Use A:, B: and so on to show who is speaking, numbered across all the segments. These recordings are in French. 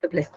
A: te plaît.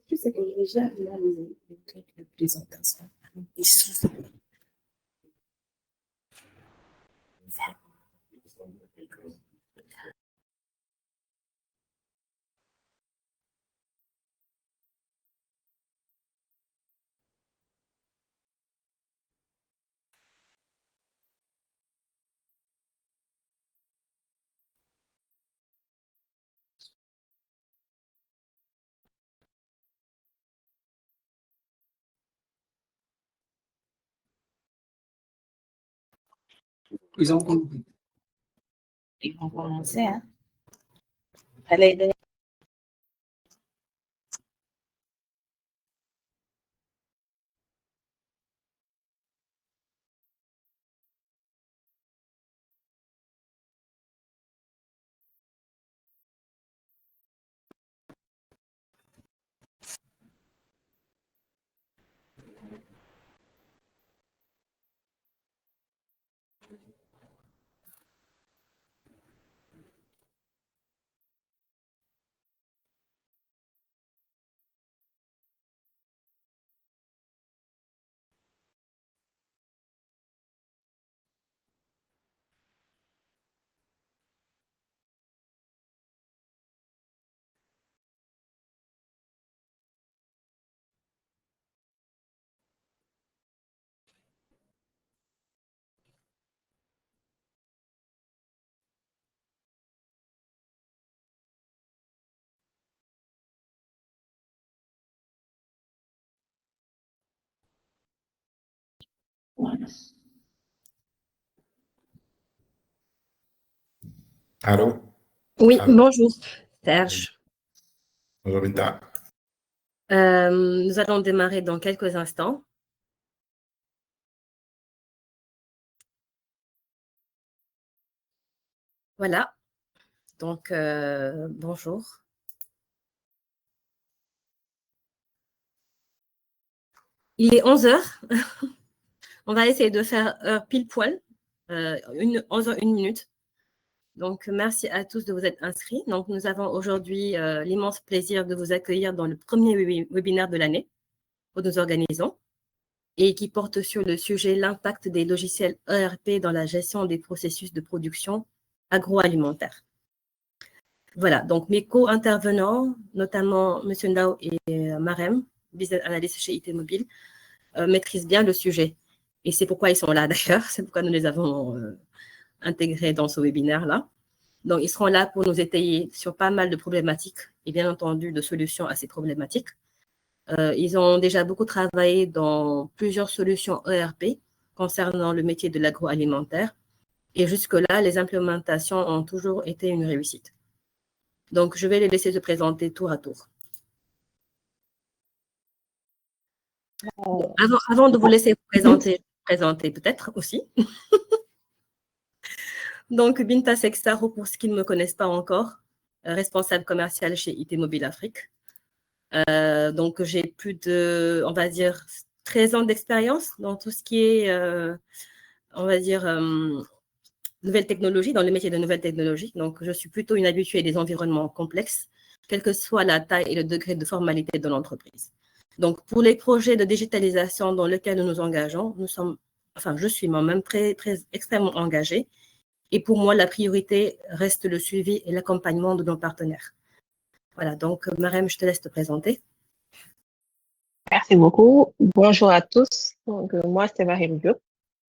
A: Tu sais que déjà, là, le truc le plus intéressant, ils ont compris. Ils vont commencer, hein. Allez,
B: Allô?
A: oui,
B: Allô?
A: bonjour, Serge.
B: Bonjour, Rita.
A: Nous allons démarrer dans quelques instants. Voilà, donc bonjour. Il est 11 heures. On va essayer de faire heure pile poil, 11 heures, 1 minute. Donc, merci à tous de vous être inscrits. Donc, nous avons aujourd'hui l'immense plaisir de vous accueillir dans le premier webinaire de l'année que nous organisons et qui porte sur le sujet l'impact des logiciels ERP dans la gestion des processus de production agroalimentaire. Voilà, donc mes co-intervenants, notamment M. Ndao et Marem, business analyst chez IT Mobile, maîtrisent bien le sujet. Et c'est pourquoi ils sont là d'ailleurs, c'est pourquoi nous les avons intégrés dans ce webinaire-là. Donc, ils seront là pour nous étayer sur pas mal de problématiques et bien entendu de solutions à ces problématiques. Ils ont déjà beaucoup travaillé dans plusieurs solutions ERP concernant le métier de l'agroalimentaire. Et jusque-là, les implémentations ont toujours été une réussite. Donc, je vais les laisser se présenter tour à tour. Avant de vous laisser vous présenter peut-être aussi. Donc, Binta Sextaro, pour ceux qui ne me connaissent pas encore, responsable commercial chez IT Mobile Afrique. Donc, j'ai plus de, on va dire, 13 ans d'expérience dans tout ce qui est, on va dire, nouvelles technologies, dans le métier de nouvelles technologies. Donc, je suis plutôt une habituée des environnements complexes, quelle que soit la taille et le degré de formalité de l'entreprise. Donc, pour les projets de digitalisation dans lesquels nous nous engageons, je suis moi-même extrêmement engagée. Et pour moi, la priorité reste le suivi et l'accompagnement de nos partenaires. Voilà, donc, Marem, je te laisse te présenter.
C: Merci beaucoup. Bonjour à tous. Donc, moi, c'est Marem Diop.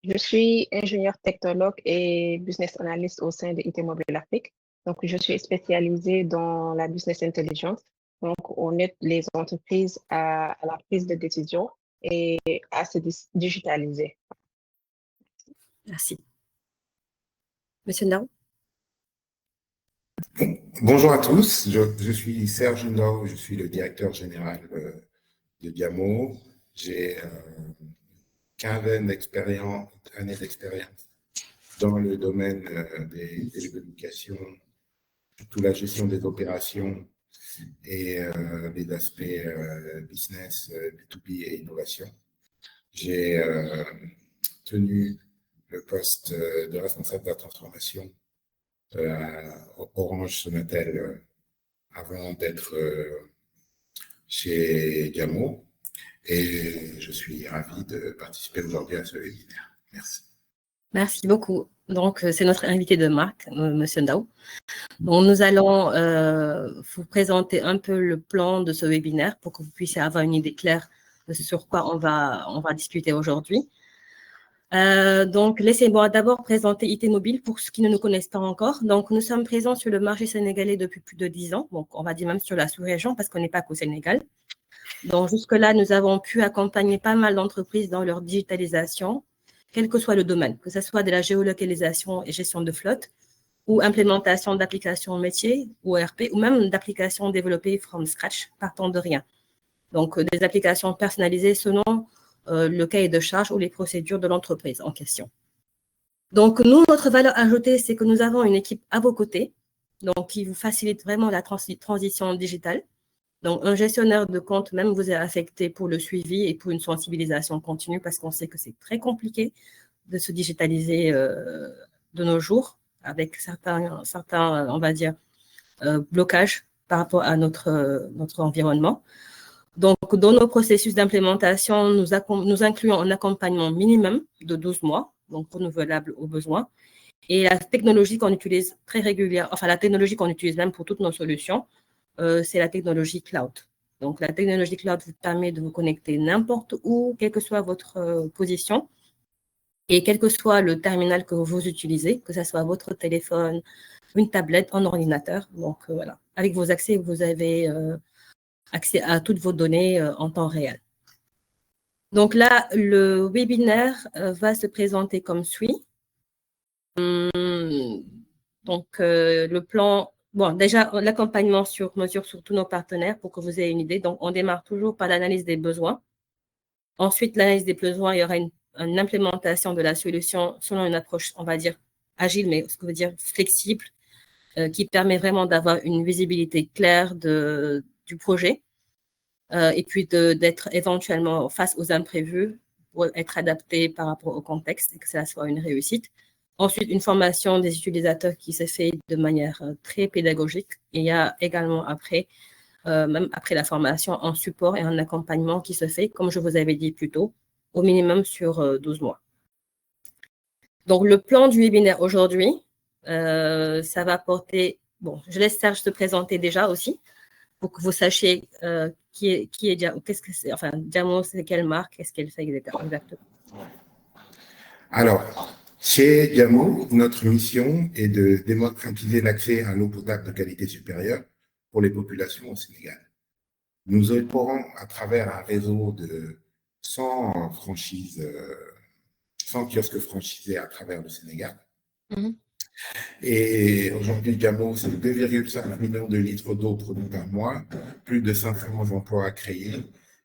C: Je suis ingénieur technologue et business analyst au sein de IT Mobile Afrique. Donc, je suis spécialisée dans la business intelligence. Donc, on aide les entreprises à la prise de décision et à se digitaliser.
A: Merci. Monsieur Ndao?
B: Bonjour à tous, je suis Serge Ndao, je suis le directeur général de Diamo. J'ai quinzaine années d'expérience dans le domaine des télécommunications, surtout la gestion des opérations et les aspects business, B2B et innovation. J'ai tenu le poste de responsable de la transformation Orange Sonatel avant d'être chez Diamo. Et je suis ravi de participer aujourd'hui à ce webinaire. Merci.
A: Merci beaucoup. Donc, c'est notre invité de marque, Monsieur Ndao. Donc, nous allons vous présenter un peu le plan de ce webinaire pour que vous puissiez avoir une idée claire de ce sur quoi on va discuter aujourd'hui. Donc, laissez-moi d'abord présenter IT Mobile pour ceux qui ne nous connaissent pas encore. Donc, nous sommes présents sur le marché sénégalais depuis plus de 10 ans. Donc, on va dire même sur la sous-région parce qu'on n'est pas qu'au Sénégal. Donc, jusque-là, nous avons pu accompagner pas mal d'entreprises dans leur digitalisation, quel que soit le domaine, que ce soit de la géolocalisation et gestion de flotte, ou implémentation d'applications métiers, ou ERP, ou même d'applications développées from scratch, partant de rien. Donc, des applications personnalisées selon le cahier de charge ou les procédures de l'entreprise en question. Donc, nous, notre valeur ajoutée, c'est que nous avons une équipe à vos côtés, donc qui vous facilite vraiment la transition digitale. Donc, un gestionnaire de compte même vous est affecté pour le suivi et pour une sensibilisation continue parce qu'on sait que c'est très compliqué de se digitaliser de nos jours avec certains on va dire, blocages par rapport à notre environnement. Donc, dans nos processus d'implémentation, nous incluons un accompagnement minimum de 12 mois, donc renouvelable aux besoins. Et la technologie qu'on utilise très régulièrement, enfin la technologie qu'on utilise même pour toutes nos solutions, c'est la technologie cloud. Donc, la technologie cloud vous permet de vous connecter n'importe où, quelle que soit votre position, et quel que soit le terminal que vous utilisez, que ce soit votre téléphone, une tablette, un ordinateur. Donc, voilà. Avec vos accès, vous avez accès à toutes vos données en temps réel. Donc là, le webinaire va se présenter comme suit. Donc, le plan, bon, déjà, l'accompagnement sur mesure sur tous nos partenaires pour que vous ayez une idée. Donc, on démarre toujours par l'analyse des besoins. Ensuite, l'analyse des besoins, il y aura une implémentation de la solution selon une approche, on va dire, agile, mais ce que veut dire flexible, qui permet vraiment d'avoir une visibilité claire du projet et puis d'être éventuellement face aux imprévus pour être adapté par rapport au contexte et que ça soit une réussite. Ensuite, une formation des utilisateurs qui se fait de manière très pédagogique. Et il y a également après, même après la formation, un support et un accompagnement qui se fait, comme je vous avais dit plus tôt, au minimum sur 12 mois. Donc, le plan du webinaire aujourd'hui, ça va porter… Bon, je laisse Serge se présenter déjà aussi pour que vous sachiez qui est Diamo, qu'est-ce que c'est, enfin, Diamo, c'est quelle marque, qu'est-ce qu'elle fait exactement.
B: Alors, chez Diamo, notre mission est de démocratiser l'accès à l'eau potable de qualité supérieure pour les populations au Sénégal. Nous opérons à travers un réseau de 100 franchises, 100 kiosques franchisés à travers le Sénégal. Et aujourd'hui, Diamo, c'est 2,5 millions de litres d'eau produits par mois, plus de 500 emplois à créer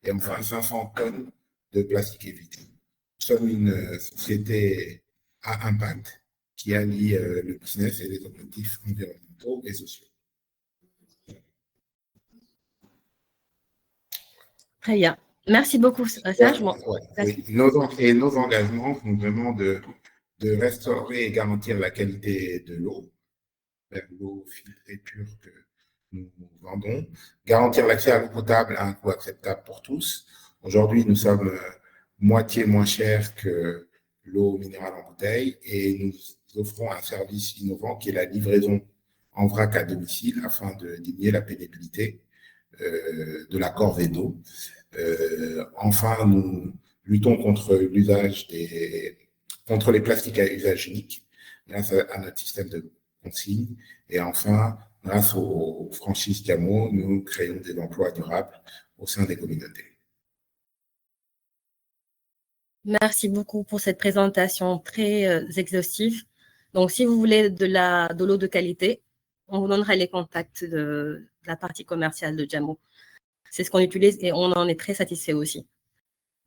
B: et enfin 500 tonnes de plastique évité. Nous sommes une société à impact qui allie le business et les objectifs environnementaux et sociaux.
A: Très bien. Merci beaucoup, Serge.
B: Oui. Nos engagements sont vraiment de restaurer et garantir la qualité de l'eau, l'eau filtrée pure que nous vendons, garantir l'accès à l'eau potable à un coût acceptable pour tous. Aujourd'hui, nous sommes moitié moins chers que l'eau minérale en bouteille et nous offrons un service innovant qui est la livraison en vrac à domicile afin de diminuer la pénibilité de la corvée d'eau. Enfin, nous luttons contre contre les plastiques à usage unique grâce à notre système de consigne. Et enfin, grâce aux franchises Diamo, nous créons des emplois durables au sein des communautés.
A: Merci beaucoup pour cette présentation très exhaustive. Donc, si vous voulez de l'eau de qualité, on vous donnera les contacts de la partie commerciale de Jamo. C'est ce qu'on utilise et on en est très satisfait aussi.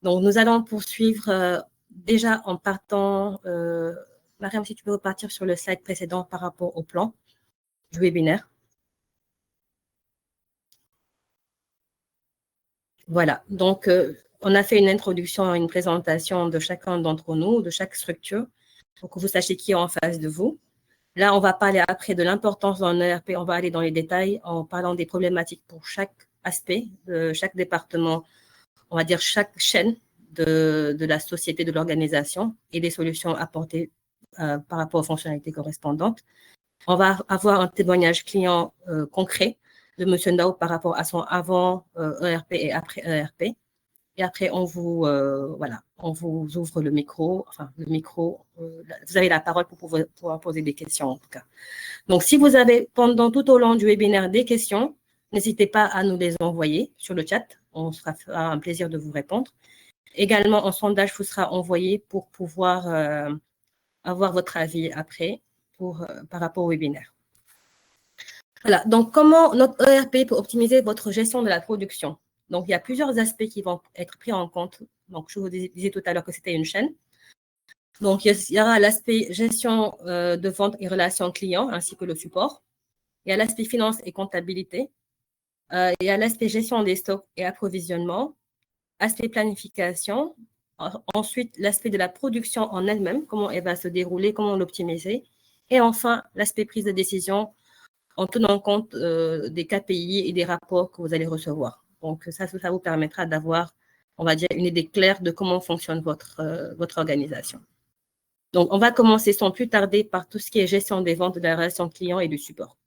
A: Donc, nous allons poursuivre déjà en partant. Mariam, si tu peux repartir sur le slide précédent par rapport au plan du webinaire. Voilà, donc on a fait une introduction, une présentation de chacun d'entre nous, de chaque structure, pour que vous sachiez qui est en face de vous. Là, on va parler après de l'importance d'un ERP, on va aller dans les détails en parlant des problématiques pour chaque aspect, de chaque département, on va dire chaque chaîne de la société, de l'organisation et des solutions apportées par rapport aux fonctionnalités correspondantes. On va avoir un témoignage client concret de M. Ndao par rapport à son avant ERP et après ERP. Et après, on vous ouvre le micro. Enfin, le micro, vous avez la parole pour pouvoir poser des questions, en tout cas. Donc, si vous avez, tout au long du webinaire, des questions, n'hésitez pas à nous les envoyer sur le chat. On sera un plaisir de vous répondre. Également, un sondage vous sera envoyé pour pouvoir avoir votre avis après par rapport au webinaire. Voilà, donc comment notre ERP peut optimiser votre gestion de la production? Donc, il y a plusieurs aspects qui vont être pris en compte. Donc, je vous disais tout à l'heure que c'était une chaîne. Donc, il y aura l'aspect gestion de vente et relations clients, ainsi que le support. Il y a l'aspect finance et comptabilité. Il y a l'aspect gestion des stocks et approvisionnement. Aspect planification. Ensuite, l'aspect de la production en elle-même, comment elle va se dérouler, comment l'optimiser. Et enfin, l'aspect prise de décision en tenant compte des KPI et des rapports que vous allez recevoir. Donc, ça vous permettra d'avoir, on va dire, une idée claire de comment fonctionne votre organisation. Donc, on va commencer sans plus tarder par tout ce qui est gestion des ventes, de la relation client et du support.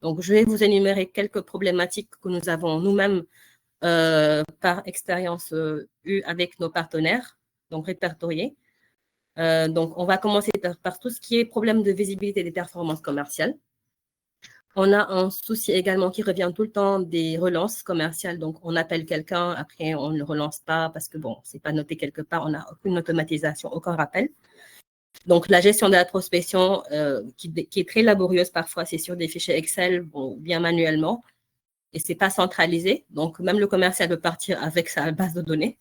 A: Donc, je vais vous énumérer quelques problématiques que nous avons nous-mêmes par expérience eues avec nos partenaires, donc répertoriés. Donc, on va commencer par tout ce qui est problème de visibilité des performances commerciales. On a un souci également qui revient tout le temps des relances commerciales. Donc, on appelle quelqu'un, après, on ne le relance pas parce que, bon, ce n'est pas noté quelque part, on n'a aucune automatisation, aucun rappel. Donc, la gestion de la prospection, qui est très laborieuse parfois, c'est sur des fichiers Excel, bon, bien manuellement, et ce n'est pas centralisé. Donc, même le commercial peut partir avec sa base de données.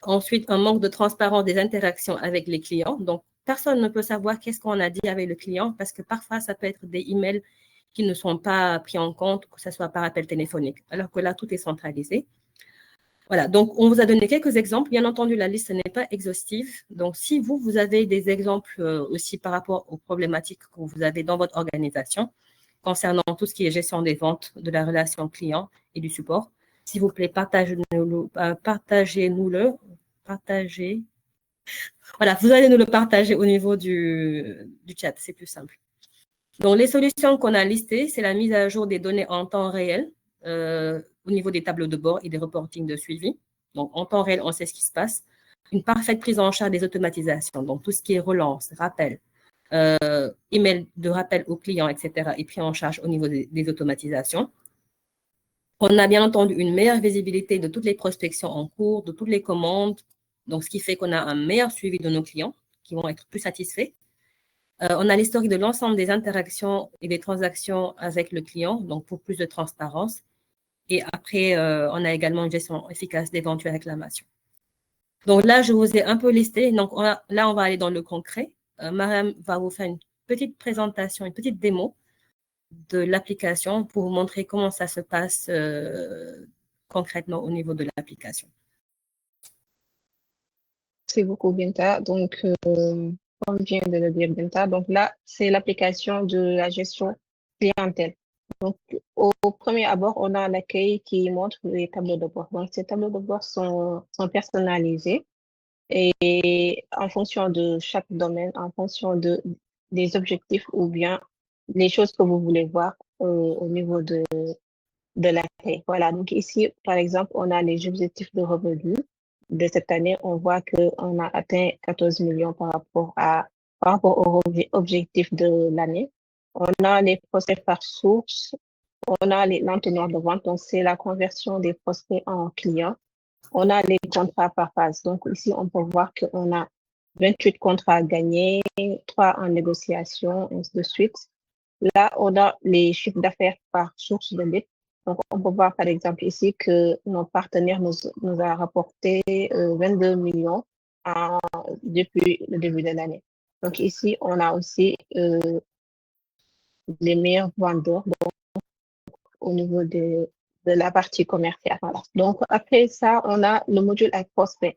A: Ensuite, un manque de transparence des interactions avec les clients. Donc, personne ne peut savoir qu'est-ce qu'on a dit avec le client parce que parfois, ça peut être des emails qui ne sont pas pris en compte, que ce soit par appel téléphonique, alors que là, tout est centralisé. Voilà, donc on vous a donné quelques exemples. Bien entendu, la liste n'est pas exhaustive. Donc, si vous avez des exemples aussi par rapport aux problématiques que vous avez dans votre organisation, concernant tout ce qui est gestion des ventes, de la relation client et du support, s'il vous plaît, partagez-nous-le. Voilà, vous allez nous le partager au niveau du chat, c'est plus simple. Donc, les solutions qu'on a listées, c'est la mise à jour des données en temps réel au niveau des tableaux de bord et des reportings de suivi. Donc, en temps réel, on sait ce qui se passe. Une parfaite prise en charge des automatisations, donc tout ce qui est relance, rappel, email de rappel aux clients, etc., est pris en charge au niveau des automatisations. On a bien entendu une meilleure visibilité de toutes les prospections en cours, de toutes les commandes, donc ce qui fait qu'on a un meilleur suivi de nos clients qui vont être plus satisfaits. On a l'historique de l'ensemble des interactions et des transactions avec le client, donc pour plus de transparence. Et après, on a également une gestion efficace d'éventuelles réclamations. Donc là, je vous ai un peu listé. Donc là, on va aller dans le concret. Mariam va vous faire une petite présentation, une petite démo de l'application pour vous montrer comment ça se passe concrètement au niveau de l'application.
C: Merci beaucoup, Binta. Donc, comme vient de le dire Binta, donc là, c'est l'application de la gestion clientèle. Donc, au premier abord, on a l'accueil qui montre les tableaux de bord. Donc, ces tableaux de bord sont personnalisés et en fonction de chaque domaine, en fonction des objectifs ou bien les choses que vous voulez voir au niveau de l'accueil. Voilà, donc ici, par exemple, on a les objectifs de revenus de cette année. On voit qu'on a atteint 14 millions par rapport aux objectifs de l'année. On a les prospects par source, on a l'entonnoir de vente, donc c'est la conversion des prospects en clients. On a les contrats par phase. Donc ici, on peut voir qu'on a 28 contrats gagnés, 3 en négociation, ainsi de suite. Là, on a les chiffres d'affaires par source de lead. Donc, on peut voir, par exemple, ici que nos partenaires nous a rapporté 22 millions depuis le début de l'année. Donc, ici, on a aussi les meilleurs vendeurs au niveau de la partie commerciale. Voilà. Donc, après ça, on a le module avec prospect.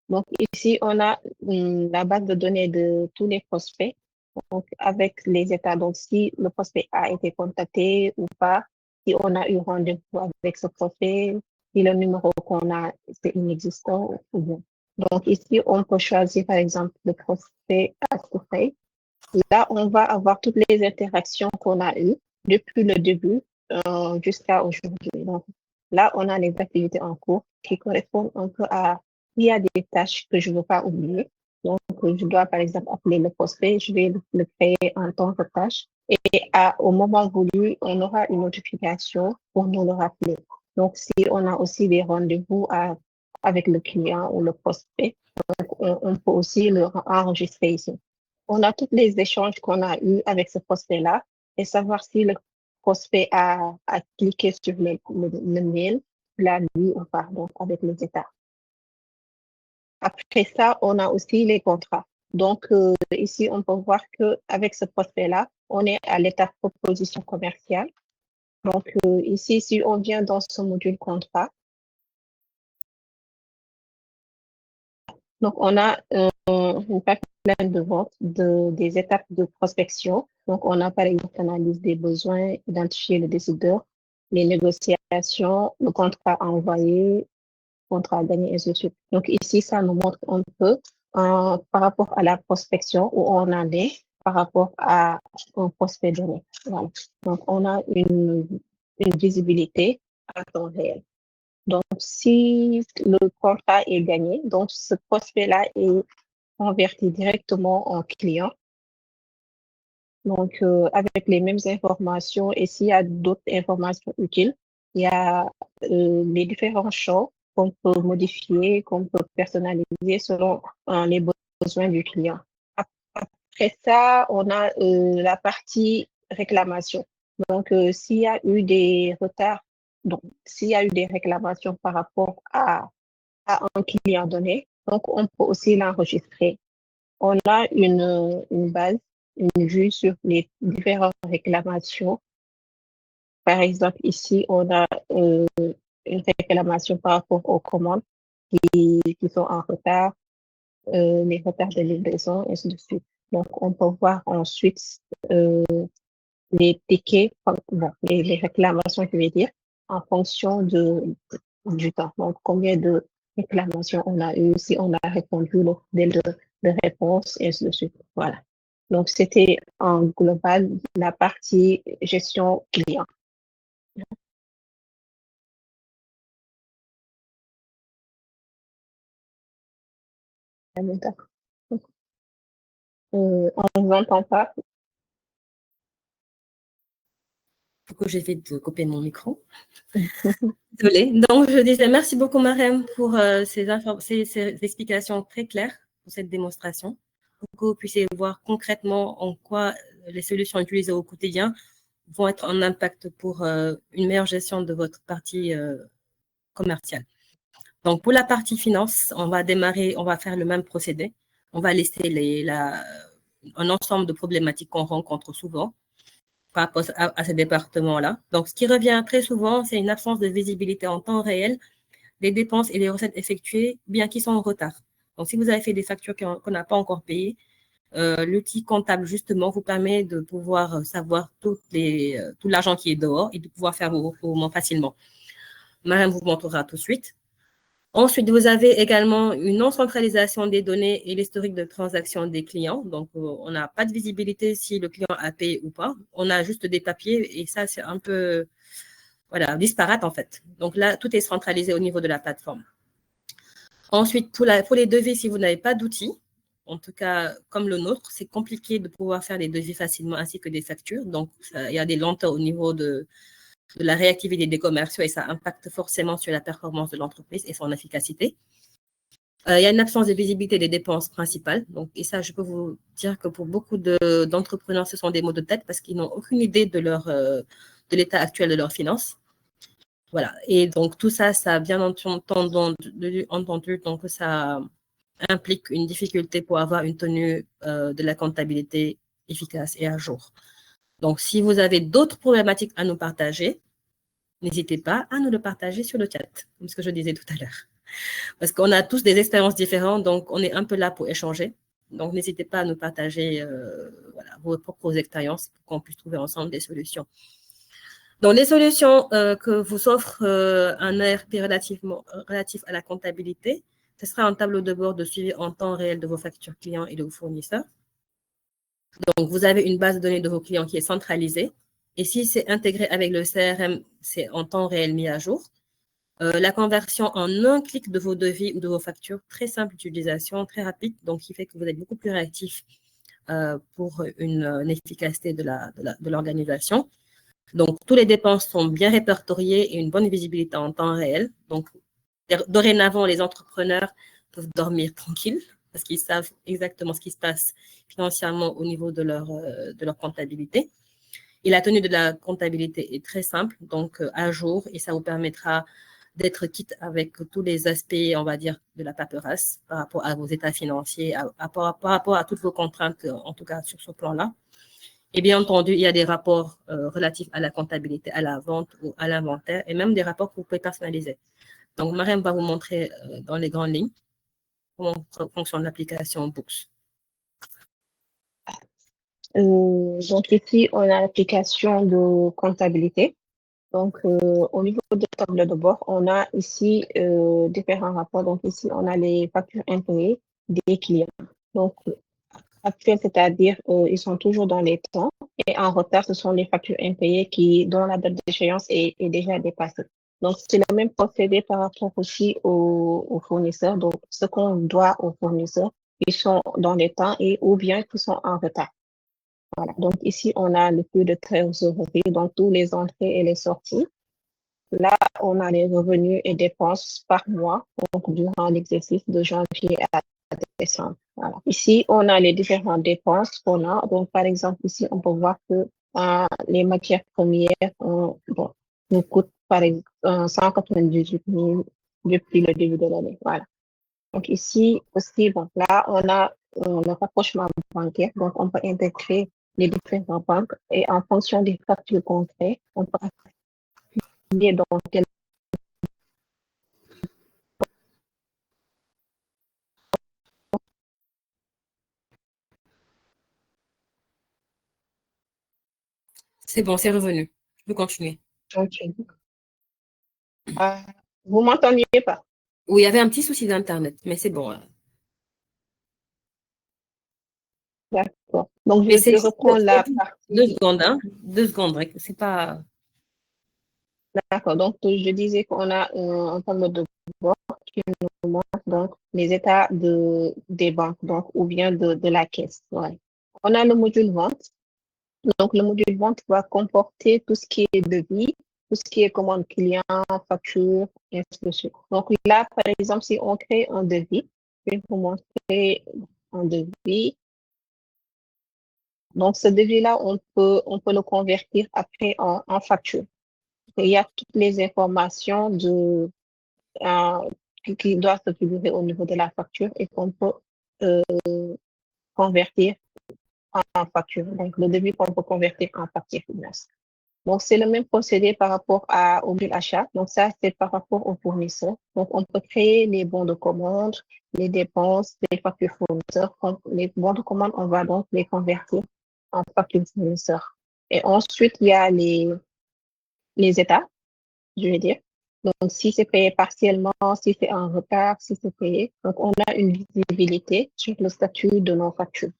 C: Donc, ici, on a la base de données de tous les prospects, donc avec les états. Donc, si le prospect a été contacté ou pas, si on a eu rendez-vous avec ce prospect, si le numéro qu'on a c'est inexistant ou bien. Donc, ici, on peut choisir, par exemple, le prospect à surveiller. Là, on va avoir toutes les interactions qu'on a eues depuis le début jusqu'à aujourd'hui. Donc, là, on a les activités en cours qui correspondent un peu à... Il y a des tâches que je ne veux pas oublier. Donc, je dois, par exemple, appeler le prospect. Je vais le créer en tant que tâche. Et au moment voulu, on aura une notification pour nous le rappeler. Donc, si on a aussi des rendez-vous avec le client ou le prospect, donc on peut aussi le enregistrer ici. On a tous les échanges qu'on a eus avec ce prospect-là et savoir si le prospect a cliqué sur le mail, l'a lu ou pas, donc avec les états. Après ça, on a aussi les contrats. Donc, ici, on peut voir qu'avec ce prospect-là, on est à l'étape proposition commerciale. Donc, ici, si on vient dans ce module contrat, donc on a une pipeline de vente des étapes de prospection. Donc, on a par exemple l'analyse des besoins, identifier le décideur, les négociations, le contrat à envoyer, contrat à gagner, et ainsi de suite. Donc, ici, ça nous montre un peu par rapport à la prospection où on en est par rapport à un prospect donné. Voilà. Donc, on a une visibilité à temps réel. Donc, si le contrat est gagné, donc ce prospect-là est converti directement en client. Donc, avec les mêmes informations, et s'il y a d'autres informations utiles, il y a les différents champs qu'on peut modifier, qu'on peut personnaliser selon les besoins du client. Après ça, on a la partie réclamation. Donc, s'il y a eu des retards, donc s'il y a eu des réclamations par rapport à un client donné, donc on peut aussi l'enregistrer. On a une base, une vue sur les différentes réclamations. Par exemple, ici, on a une réclamation par rapport aux commandes qui sont en retard, les retards de livraison, et ainsi de suite. Donc, on peut voir ensuite les tickets, bon, les réclamations, je vais dire, en fonction du temps. Donc, combien de réclamations on a eu, si on a répondu le délai de réponse, et ainsi de suite. Voilà. Donc, c'était en global la partie gestion client. On ne vous entend pas.
A: Pourquoi j'ai fait de couper mon micro. Désolée. Donc, je disais merci beaucoup, Marème, pour ces explications très claires pour cette démonstration, pour que vous puissiez voir concrètement en quoi les solutions utilisées au quotidien vont être en impact pour une meilleure gestion de votre partie commerciale. Donc, pour la partie finance, on va démarrer, on va faire le même procédé. On va lister un ensemble de problématiques qu'on rencontre souvent par rapport à ces départements-là. Donc, ce qui revient très souvent, c'est une absence de visibilité en temps réel des dépenses et des recettes effectuées, bien qu'ils sont en retard. Donc, si vous avez fait des factures qu'on n'a pas encore payées, l'outil comptable, justement, vous permet de pouvoir savoir tout l'argent qui est dehors et de pouvoir faire vos recouvrements facilement. Madame vous montrera tout de suite. Ensuite, vous avez également une non-centralisation des données et l'historique de transactions des clients. Donc, on n'a pas de visibilité si le client a payé ou pas. On a juste des papiers et ça, c'est un peu disparate en fait. Donc là, tout est centralisé au niveau de la plateforme. Ensuite, pour les devis, si vous n'avez pas d'outils, en tout cas comme le nôtre, c'est compliqué de pouvoir faire des devis facilement ainsi que des factures. Donc, il y a des lenteurs au niveau de la réactivité des commerciaux et ça impacte forcément sur la performance de l'entreprise et son efficacité. Il y a une absence de visibilité des dépenses principales. Donc, et ça, je peux vous dire que pour beaucoup d'entrepreneurs, ce sont des maux de tête parce qu'ils n'ont aucune idée de l'état actuel de leurs finances. Voilà. Et donc, tout ça, ça a bien entendu, donc ça implique une difficulté pour avoir une tenue de la comptabilité efficace et à jour. Donc, si vous avez d'autres problématiques à nous partager, n'hésitez pas à nous le partager sur le chat, comme ce que je disais tout à l'heure. Parce qu'on a tous des expériences différentes, donc on est un peu là pour échanger. Donc, n'hésitez pas à nous partager vos propres expériences pour qu'on puisse trouver ensemble des solutions. Donc, les solutions que vous offre un ERP relatif à la comptabilité, ce sera un tableau de bord de suivi en temps réel de vos factures clients et de vos fournisseurs. Donc, vous avez une base de données de vos clients qui est centralisée. Et si c'est intégré avec le CRM, c'est en temps réel mis à jour. La conversion en un clic de vos devis ou de vos factures, très simple d'utilisation, très rapide, donc qui fait que vous êtes beaucoup plus réactif pour une efficacité de l'organisation. Donc, toutes les dépenses sont bien répertoriées et une bonne visibilité en temps réel. Donc, dorénavant, les entrepreneurs peuvent dormir tranquilles parce qu'ils savent exactement ce qui se passe financièrement au niveau de leur comptabilité. Et la tenue de la comptabilité est très simple, donc à jour, et ça vous permettra d'être quitte avec tous les aspects, on va dire, de la paperasse par rapport à vos états financiers, par rapport à toutes vos contraintes, en tout cas sur ce plan-là. Et bien entendu, il y a des rapports relatifs à la comptabilité, à la vente ou à l'inventaire, et même des rapports que vous pouvez personnaliser. Donc, Mariam va vous montrer dans les grandes lignes comment fonctionne l'application Books.
C: Donc ici, on a l'application de comptabilité. Donc, au niveau de table de bord, on a ici différents rapports. Donc, ici, on a les factures impayées des clients. Donc, actuels, c'est-à-dire ils sont toujours dans les temps. Et en retard, ce sont les factures impayées dont la date d'échéance est déjà dépassée. Donc, c'est le même procédé par rapport aussi aux fournisseurs. Donc, ce qu'on doit aux fournisseurs, ils sont dans les temps ou bien ils sont en retard. Voilà. Donc, ici, on a le flux de trésorerie, donc tous les entrées et les sorties. Là, on a les revenus et dépenses par mois, donc durant l'exercice de janvier à décembre. Voilà. Ici, on a les différentes dépenses qu'on a. Donc, par exemple, ici, on peut voir que les matières premières nous coûtent par exemple 198 000 depuis le début de l'année. Voilà. Donc, ici aussi, bon, là, on a le rapprochement bancaire. Donc, on peut intégrer les différentes banques et en fonction des factures concrètes, on peut appuyer dans quel.
A: C'est bon, c'est revenu. Je peux continuer.
C: Okay. Vous m'entendiez pas?
A: Oui, il y avait un petit souci d'Internet, mais c'est bon.
C: D'accord. Donc,
A: Mais c'est
C: je reprends la partie.
A: 2 secondes, hein. 2 secondes, c'est pas.
C: D'accord. Donc, je disais qu'on a un tableau de bord qui nous montre donc les états des banques, donc, ou bien de la caisse. Ouais. On a le module vente. Donc, le module vente va comporter tout ce qui est devis, tout ce qui est commande client, facture, et ainsi de suite. Donc, là, par exemple, si on crée un devis, je vais vous montrer un devis. Donc, ce devis-là, on peut le convertir après en facture. Il y a toutes les informations qui doivent se figurer au niveau de la facture et qu'on peut convertir en facture. Donc, le devis qu'on peut convertir en facture finance. Donc, c'est le même procédé par rapport au bill achat. Donc, ça, c'est par rapport aux fournisseurs. Donc, on peut créer les bons de commande, les dépenses, les factures fournisseurs. Les bons de commande, on va donc les convertir en factures fournisseurs. Et ensuite, il y a les états, je vais dire. Donc, si c'est payé partiellement, si c'est en retard, si c'est payé. Donc, on a une visibilité sur le statut de nos factures.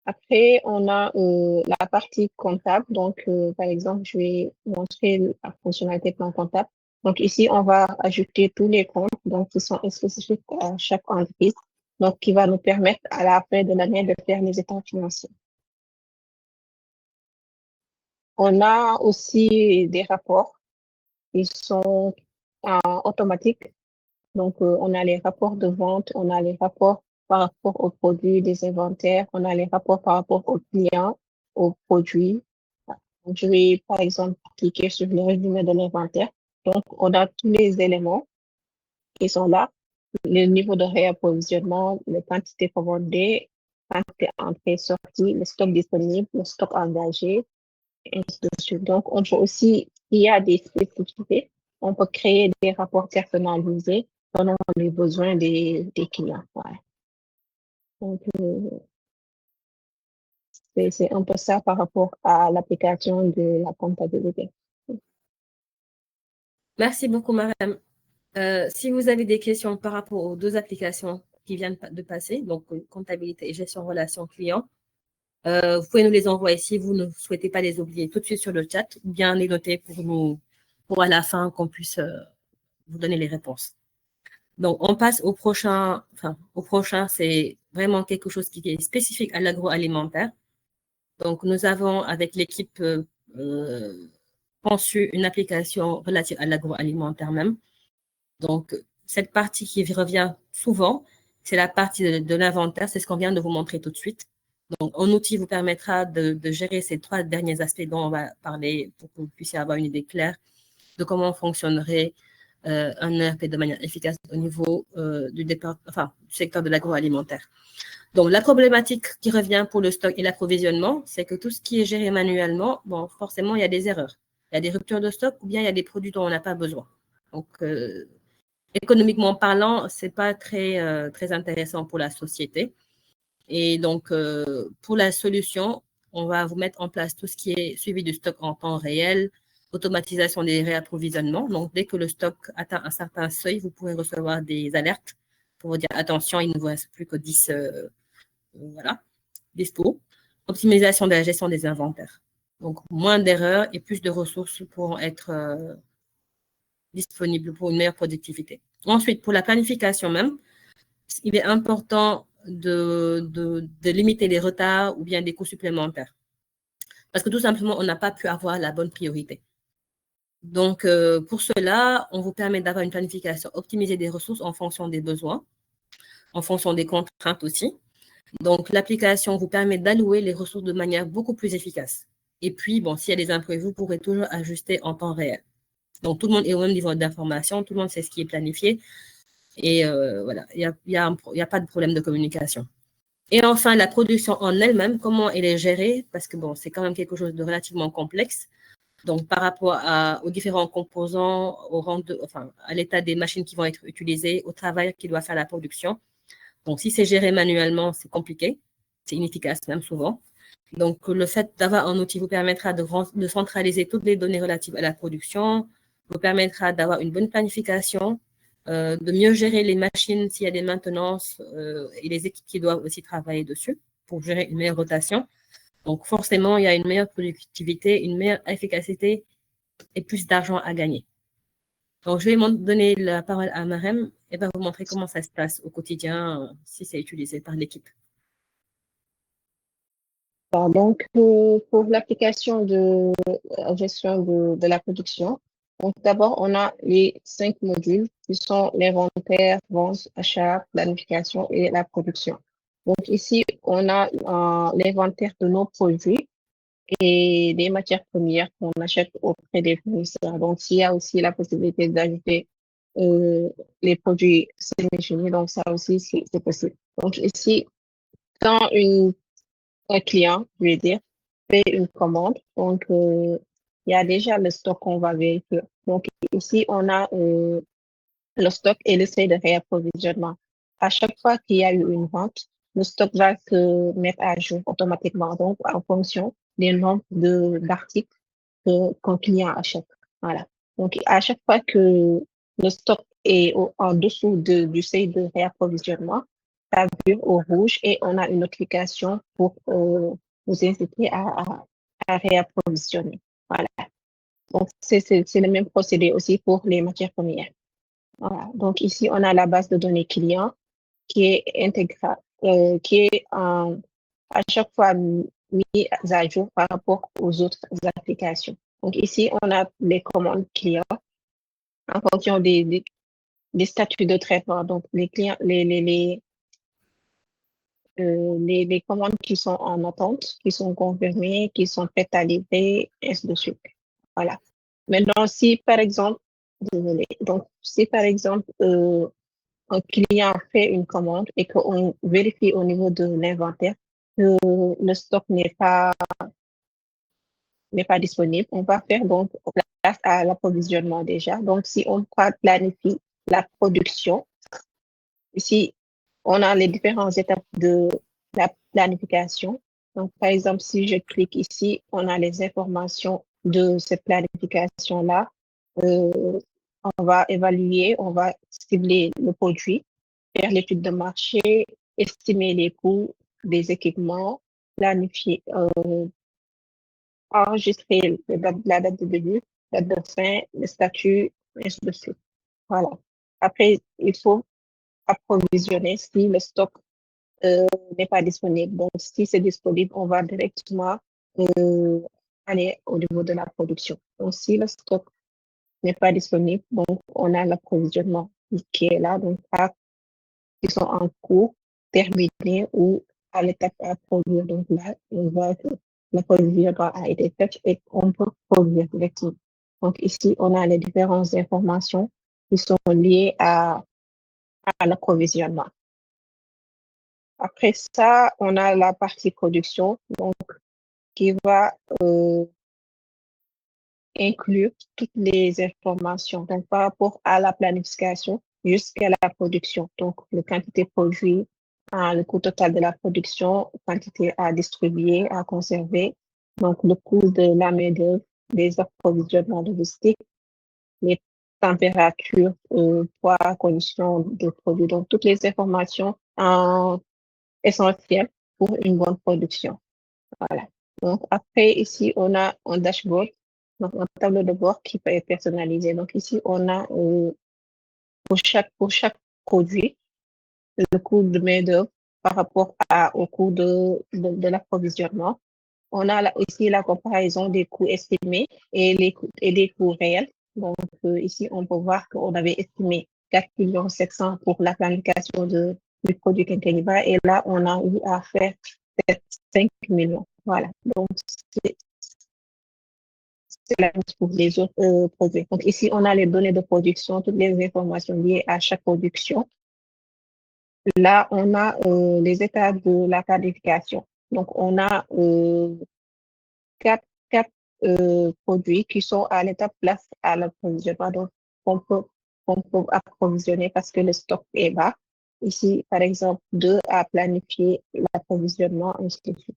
C: Après, on a la partie comptable. Donc, par exemple, je vais montrer la fonctionnalité plan comptable. Donc, ici, on va ajouter tous les comptes donc, qui sont spécifiques à chaque entreprise, donc qui va nous permettre à la fin de l'année de faire les états financiers. On a aussi des rapports qui sont automatiques. Donc, on a les rapports de vente, on a les rapports par rapport aux produits, des inventaires, on a les rapports par rapport aux clients, aux produits. Donc, je vais, par exemple, cliquer sur le résumé de l'inventaire. Donc, on a tous les éléments qui sont là, le niveau de réapprovisionnement, les quantités commandées, quantité entrée, sortie, le stock disponible, le stock engagé, et ainsi de suite. Donc, on peut aussi, il y a des spécificités, on peut créer des rapports personnalisés selon les besoins des clients. Ouais. Donc, c'est un peu ça par rapport à l'application de la comptabilité.
A: Merci beaucoup, madame. Si vous avez des questions par rapport aux deux applications qui viennent de passer, donc comptabilité et gestion relation client, vous pouvez nous les envoyer si vous ne souhaitez pas les oublier tout de suite sur le chat ou bien les noter pour à la fin qu'on puisse vous donner les réponses. Donc, on passe au prochain. Enfin, au prochain, c'est vraiment quelque chose qui est spécifique à l'agroalimentaire. Donc, nous avons, avec l'équipe, conçu une application relative à l'agroalimentaire même. Donc, cette partie qui revient souvent, c'est la partie de l'inventaire. C'est ce qu'on vient de vous montrer tout de suite. Donc, un outil vous permettra de gérer ces trois derniers aspects dont on va parler pour que vous puissiez avoir une idée claire de comment fonctionnerait un ERP de manière efficace au niveau du secteur de l'agroalimentaire. Donc, la problématique qui revient pour le stock et l'approvisionnement, c'est que tout ce qui est géré manuellement, bon, forcément, il y a des erreurs. Il y a des ruptures de stock ou bien il y a des produits dont on n'a pas besoin. Donc, économiquement parlant, ce n'est pas très intéressant pour la société. Et donc, pour la solution, on va vous mettre en place tout ce qui est suivi du stock en temps réel, automatisation des réapprovisionnements. Donc, dès que le stock atteint un certain seuil, vous pourrez recevoir des alertes pour vous dire attention, il ne vous reste plus que 10 dispo. Optimisation de la gestion des inventaires. Donc, moins d'erreurs et plus de ressources pourront être disponibles pour une meilleure productivité. Ensuite, pour la planification même, il est important de limiter les retards ou bien des coûts supplémentaires. Parce que tout simplement, on n'a pas pu avoir la bonne priorité. Donc, pour cela, on vous permet d'avoir une planification optimisée des ressources en fonction des besoins, en fonction des contraintes aussi. Donc, l'application vous permet d'allouer les ressources de manière beaucoup plus efficace. Et puis, bon, s'il y a des imprévus, vous pourrez toujours ajuster en temps réel. Donc, tout le monde est au même niveau d'information, tout le monde sait ce qui est planifié. Et voilà, il n'y a pas de problème de communication. Et enfin, la production en elle-même, comment elle est gérée, parce que bon, c'est quand même quelque chose de relativement complexe. Donc, par rapport aux différents composants, à l'état des machines qui vont être utilisées, au travail qui doit faire la production. Donc, si c'est géré manuellement, c'est compliqué. C'est inefficace même souvent. Donc, le fait d'avoir un outil vous permettra de centraliser toutes les données relatives à la production, vous permettra d'avoir une bonne planification, de mieux gérer les machines s'il y a des maintenances et les équipes qui doivent aussi travailler dessus pour gérer une meilleure rotation. Donc, forcément, il y a une meilleure productivité, une meilleure efficacité et plus d'argent à gagner. Donc, je vais donner la parole à Marem et va vous montrer comment ça se passe au quotidien si c'est utilisé par l'équipe.
C: Donc, pour l'application de gestion de la production, donc d'abord, on a les 5 modules qui sont l'inventaire, vente, achat, planification et la production. Donc ici, on a l'inventaire de nos produits et des matières premières qu'on achète auprès des fournisseurs. Donc, il y a aussi la possibilité d'ajouter les produits semi-finis, donc ça aussi, c'est possible. Donc ici, quand un client, je vais dire, fait une commande, donc il y a déjà le stock qu'on va vérifier. Donc ici, on a le stock et le seuil de réapprovisionnement. À chaque fois qu'il y a eu une vente, le stock va se mettre à jour automatiquement, donc en fonction des nombres d'articles qu'un client achète. Voilà. Donc, à chaque fois que le stock est en dessous du seuil de réapprovisionnement, ça vire au rouge et on a une notification pour vous inciter à réapprovisionner. Voilà. Donc, c'est le même procédé aussi pour les matières premières. Voilà. Donc, ici, on a la base de données client qui est intégrale, qui est à chaque fois mis à jour par rapport aux autres applications. Donc, ici, on a les commandes clients en fonction des les statuts de traitement. Donc, les clients, les commandes qui sont en attente, qui sont confirmées, qui sont prêtes à livrer, et ainsi de suite. Voilà. Maintenant, si par exemple, désolé, donc si par exemple un client fait une commande et qu'on vérifie au niveau de l'inventaire que le stock n'est pas disponible, on va faire donc place à l'approvisionnement déjà. Donc, si on planifie la production, ici, on a les différentes étapes de la planification. Donc, par exemple, si je clique ici, on a les informations de cette planification-là. On va évaluer, on va cibler le produit, faire l'étude de marché, estimer les coûts des équipements, planifier, enregistrer la date de début, date de fin, le statut, ainsi de suite. Voilà. Après, il faut approvisionner si le stock n'est pas disponible. Donc, si c'est disponible, on va directement aller au niveau de la production. Donc, si le stock n'est pas disponible, donc on a l'approvisionnement qui est là, donc qui sont en cours, terminés ou à l'étape à produire. Donc là, on voit que l'approvisionnement a été fait et on peut produire directement. Donc ici, on a les différentes informations qui sont liées à l'approvisionnement. Après ça, on a la partie production, donc qui va inclure toutes les informations donc, par rapport à la planification jusqu'à la production. Donc, la quantité produite, le coût total de la production, quantité à distribuer, à conserver, donc le coût de la main-d'œuvre, des approvisionnements logistiques, les températures, poids, conditions de produits. Donc, toutes les informations essentielles pour une bonne production. Voilà. Donc, après, ici, on a un dashboard, donc un tableau de bord qui peut être personnalisé. Donc, ici, on a pour chaque produit, le coût de main-d'œuvre par rapport au coût de l'approvisionnement. On a ici la comparaison des coûts estimés et des coûts réels. Donc, ici, on peut voir qu'on avait estimé 4,7 millions pour la planification du produit Quinquilibre et là, on a eu à faire 5 millions. Voilà. Donc, c'est la même pour les autres produits. Donc, ici, on a les données de production, toutes les informations liées à chaque production. Là, on a les étapes de la planification. Donc, on a quatre produits qui sont à l'étape place à l'approvisionnement. Donc, on peut approvisionner parce que le stock est bas. Ici, par exemple, 2 à planifier l'approvisionnement, ainsi de suite.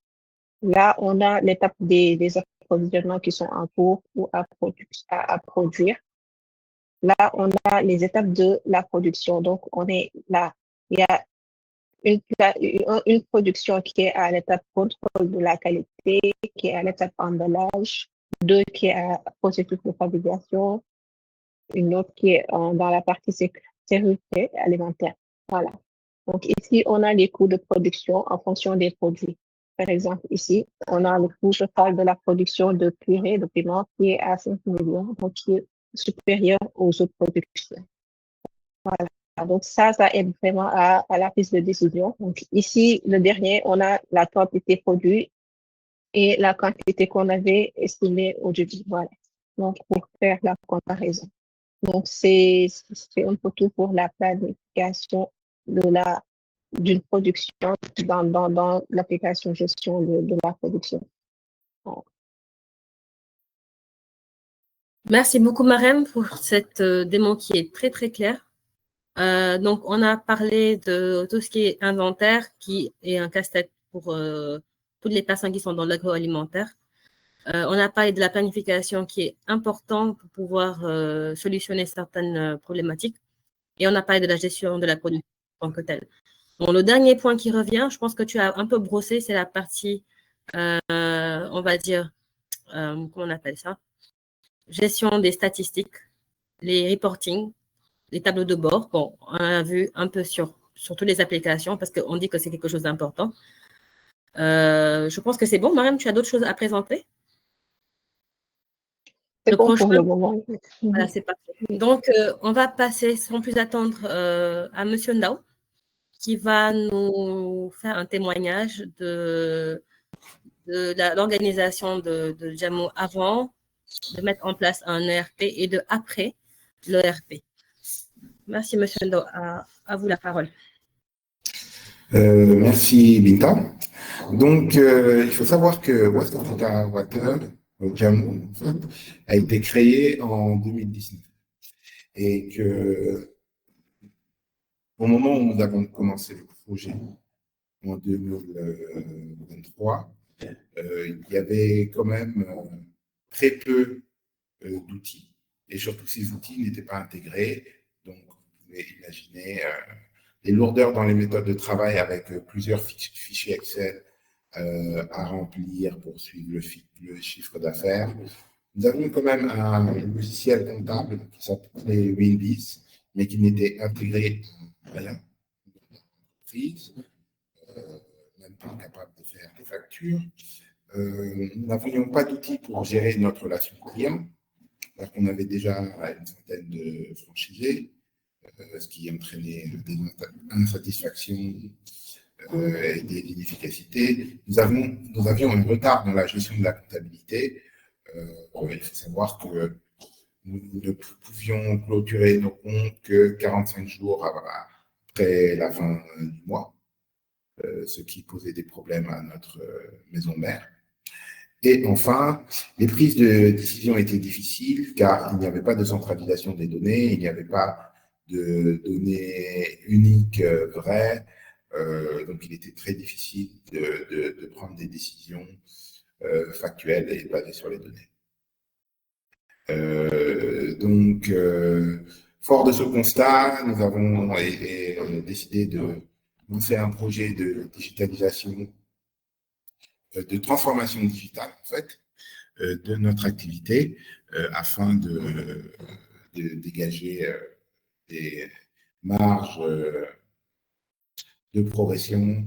C: Là, on a l'étape des approvisionnements qui sont en cours ou à produire. Là, on a les étapes de la production. Donc, on est là. Il y a une production qui est à l'étape contrôle de la qualité, qui est à l'étape emballage, 2 qui est à processus de fabrication, une autre qui est dans la partie sécurité alimentaire. Voilà. Donc ici, on a les coûts de production en fonction des produits. Par exemple, ici, on a le coût total de la production de purée de piment qui est à 5 millions, donc qui est supérieur aux autres productions. Voilà. Donc ça aide vraiment à la prise de décision. Donc ici, le dernier, on a la quantité produite et la quantité qu'on avait estimée au début. Voilà. Donc pour faire la comparaison. Donc c'est un peu tout pour la planification d'une production dans l'application gestion de la production.
A: Merci beaucoup, Marème, pour cette démo qui est très, très claire. Donc, on a parlé de tout ce qui est inventaire, qui est un casse-tête pour toutes les personnes qui sont dans l'agroalimentaire. On a parlé de la planification qui est importante pour pouvoir solutionner certaines problématiques. Et on a parlé de la gestion de la production en tant que telle. Bon, le dernier point qui revient, je pense que tu as un peu brossé, c'est la partie, on va dire, comment on appelle ça? Gestion des statistiques, les reporting, les tableaux de bord. Bon, on a vu un peu sur toutes les applications parce qu'on dit que c'est quelque chose d'important. Je pense que c'est bon. Mariam, tu as d'autres choses à présenter?
C: C'est
A: Le
C: bon pour
A: prochain,
C: le moment.
A: voilà, c'est parfait. Donc, on va passer sans plus attendre à Monsieur Ndao, qui va nous faire un témoignage de l'organisation de Jamo avant de mettre en place un ERP et de après l'ERP. Merci, Monsieur Ndao. À vous la parole.
B: Merci, Binta. Donc, il faut savoir que West Africa Water, Jamo, en fait, a été créé en 2019 et que au moment où nous avons commencé le projet en 2023, il y avait quand même très peu d'outils. Et surtout, ces outils n'étaient pas intégrés. Donc, vous pouvez imaginer les lourdeurs dans les méthodes de travail avec plusieurs fichiers Excel à remplir pour suivre le chiffre d'affaires. Nous avions quand même un logiciel comptable qui s'appelait Winbis, mais qui n'était intégré à rien. Même pas capable de faire des factures. Nous n'avions pas d'outils pour gérer notre relation client, parce qu'on avait déjà une centaine de franchisés, ce qui entraînait des insatisfactions et des inefficacités. Nous avions un retard dans la gestion de la comptabilité. Il faut savoir que nous ne pouvions clôturer nos comptes que 45 jours après la fin du mois, ce qui posait des problèmes à notre maison mère. Et enfin, les prises de décision étaient difficiles car il n'y avait pas de centralisation des données, il n'y avait pas de données uniques vraies, donc il était très difficile de prendre des décisions factuelles et basées sur les données. Fort de ce constat, nous avons décidé de lancer un projet de digitalisation, de transformation digitale en fait, de notre activité afin de dégager des marges de progression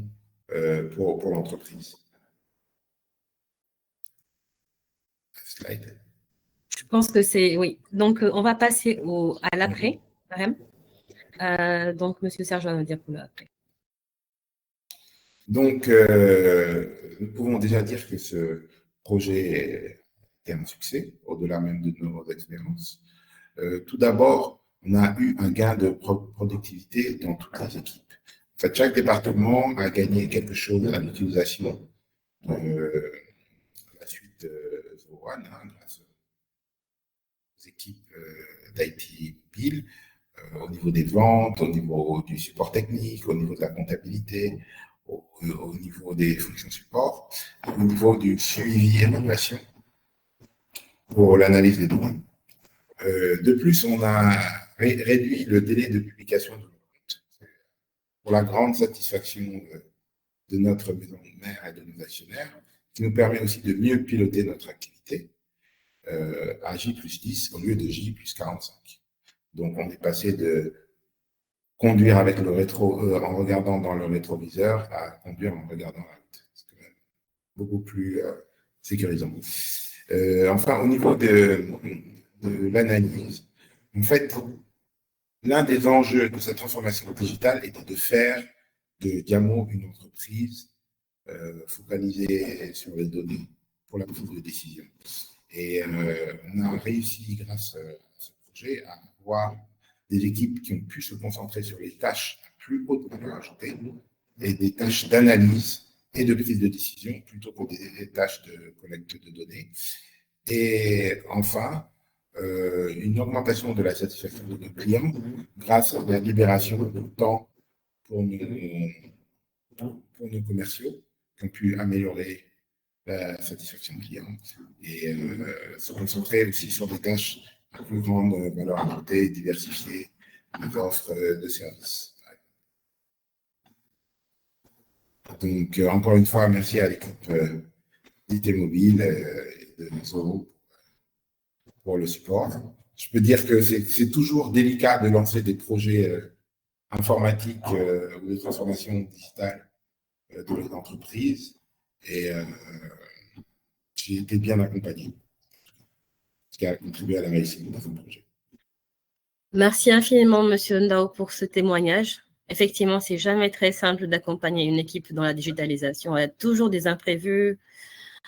B: pour l'entreprise. Slide.
A: Je pense que c'est, oui. Donc, on va passer à l'après, quand même. Donc, Monsieur Serge va nous dire pour l'après.
B: Donc, nous pouvons déjà dire que ce projet était un succès, au-delà même de nos expériences. Tout d'abord, on a eu un gain de productivité dans toutes les équipes. En fait, chaque département a gagné quelque chose à l'utilisation de la suite Zoran, grâce aux équipes d'IT Bill, au niveau des ventes, au niveau du support technique, au niveau de la comptabilité, au niveau des fonctions support, au niveau du suivi et évaluation pour l'analyse des données. De plus, on a réduit le délai de publication de nos comptes pour la grande satisfaction de notre maison mère et de nos actionnaires, qui nous permet aussi de mieux piloter notre activité à J+10 au lieu de J+45. Donc, on est passé de conduire avec le en regardant dans le rétroviseur à conduire en regardant la route. C'est quand même beaucoup plus sécurisant. Enfin, au niveau de l'analyse, en fait, l'un des enjeux de cette transformation digitale était de faire de Jamo une entreprise focalisée sur les données pour la prise de décision. Et on a réussi, grâce à ce projet, à avoir des équipes qui ont pu se concentrer sur les tâches à plus haute valeur ajoutée et des tâches d'analyse et de prise de décision plutôt que des tâches de collecte de données. Et enfin, une augmentation de la satisfaction de nos clients grâce à la libération de temps pour nos commerciaux qui ont pu améliorer la satisfaction client et se concentrer aussi sur des tâches à plus grande valeur ajoutée et diversifier nos offres de services. Donc, encore une fois, merci à l'équipe d'IT Mobile et de Zoro pour le support. Je peux dire que c'est toujours délicat de lancer des projets informatiques ou de transformation digitale de l'entreprise et j'ai été bien accompagné. qui a contribué à la réussite de son projet.
A: Merci infiniment, Monsieur Ndao, pour ce témoignage. Effectivement, c'est jamais très simple d'accompagner une équipe dans la digitalisation. Il y a toujours des imprévus,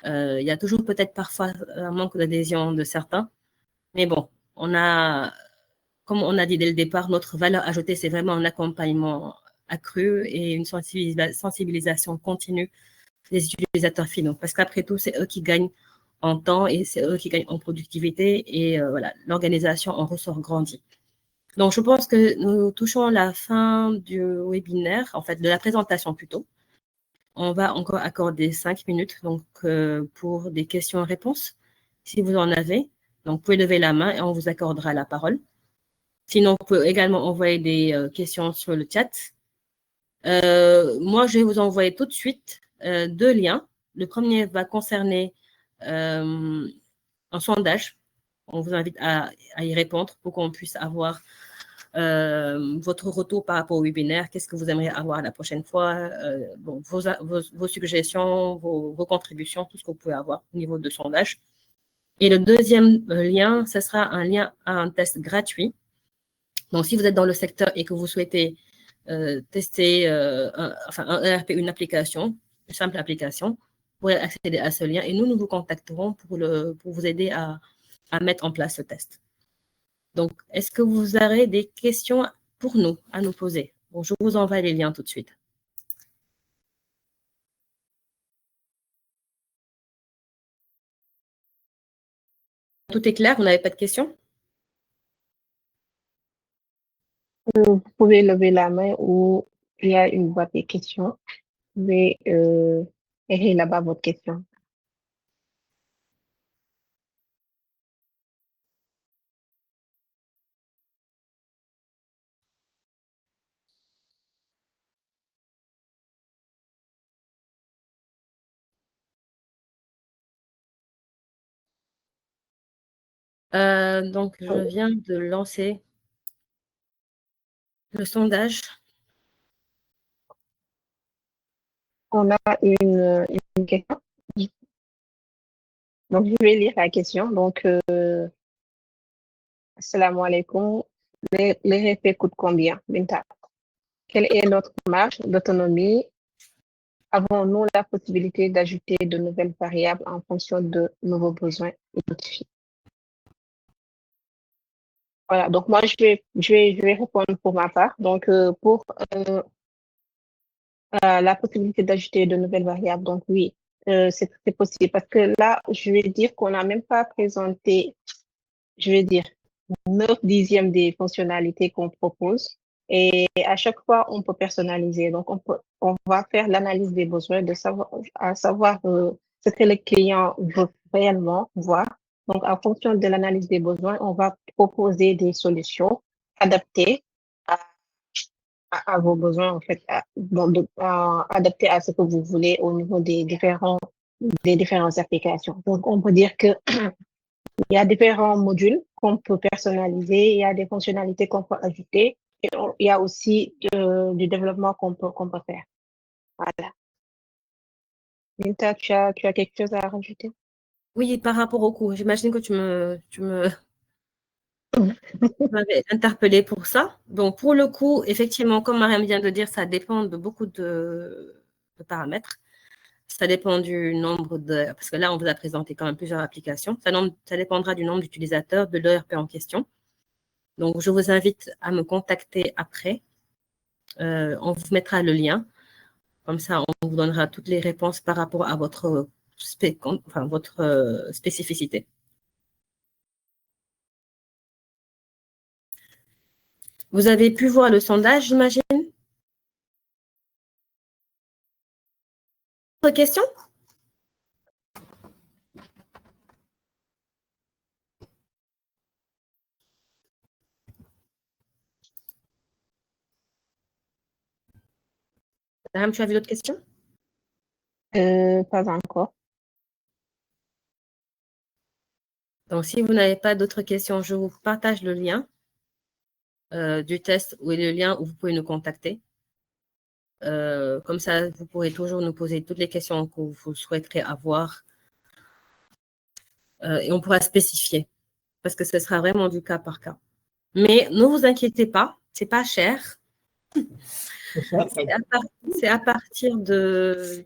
A: il y a toujours peut-être parfois un manque d'adhésion de certains. Mais bon, comme on a dit dès le départ, notre valeur ajoutée, c'est vraiment un accompagnement accru et une sensibilisation continue des utilisateurs finaux. Parce qu'après tout, c'est eux qui gagnent en temps et c'est eux qui gagnent en productivité. Et voilà, l'organisation en ressort grandie. Donc, je pense que nous touchons la fin du webinaire, en fait, de la présentation plutôt. On va encore accorder 5 minutes donc, pour des questions-réponses, si vous en avez. Donc, vous pouvez lever la main et on vous accordera la parole. Sinon, vous pouvez également envoyer des questions sur le chat. Moi, je vais vous envoyer tout de suite 2 liens. Le premier va concerner un sondage. On vous invite à y répondre pour qu'on puisse avoir votre retour par rapport au webinaire. Qu'est-ce que vous aimeriez avoir la prochaine fois, bon, vos suggestions, vos contributions, tout ce que vous pouvez avoir au niveau de sondage. Et le deuxième lien, ce sera un lien à un test gratuit. Donc, si vous êtes dans le secteur et que vous souhaitez tester un ERP, une application, une simple application, vous pourrez accéder à ce lien et nous vous contacterons pour vous aider à mettre en place ce test. Donc, est-ce que vous aurez des questions pour nous, à nous poser? Bon, je vous envoie les liens tout de suite. Tout est clair? Vous n'avez pas de questions?
C: Vous pouvez lever la main ou il y a une boîte de questions. Vous pouvez écrire là-bas votre question.
A: Donc, je viens de lancer le sondage.
C: On a une question. Donc, je vais lire la question. Donc, assalamu alaikum. Les RP coûtent combien, Binta? Quelle est notre marge d'autonomie? Avons-nous la possibilité d'ajouter de nouvelles variables en fonction de nouveaux besoins identifiés? Voilà, donc moi, je vais répondre pour ma part. Donc, pour la possibilité d'ajouter de nouvelles variables, donc oui, c'est possible. Parce que là, je vais dire qu'on n'a même pas présenté, je vais dire, 9/10 des fonctionnalités qu'on propose. Et à chaque fois, on peut personnaliser. Donc, on va faire l'analyse des besoins, à savoir ce que le client veut réellement voir. Donc, en fonction de l'analyse des besoins, on va proposer des solutions adaptées à vos besoins, en fait, adaptées à ce que vous voulez au niveau des différentes applications. Donc, on peut dire que il y a différents modules qu'on peut personnaliser, il y a des fonctionnalités qu'on peut ajouter, et il y a aussi du développement qu'on peut faire. Voilà. Linta, tu as quelque chose à rajouter?
A: Oui, par rapport au coût, j'imagine que tu m'avais interpellé pour ça. Donc, pour le coup, effectivement, comme Mariam vient de dire, ça dépend de beaucoup de paramètres. Ça dépend du nombre parce que là, on vous a présenté quand même plusieurs applications. Ça dépendra du nombre d'utilisateurs de l'ERP en question. Donc, je vous invite à me contacter après. On vous mettra le lien. Comme ça, on vous donnera toutes les réponses par rapport à votre spécificité. Vous avez pu voir le sondage, j'imagine? Autre question? Madame, tu as vu d'autres questions?
C: Pas encore.
A: Donc, si vous n'avez pas d'autres questions, je vous partage le lien du test ou le lien où vous pouvez nous contacter. Comme ça, vous pourrez toujours nous poser toutes les questions que vous souhaiterez avoir et on pourra spécifier. parce que ce sera vraiment du cas par cas. Mais ne vous inquiétez pas, c'est pas cher. C'est à partir de...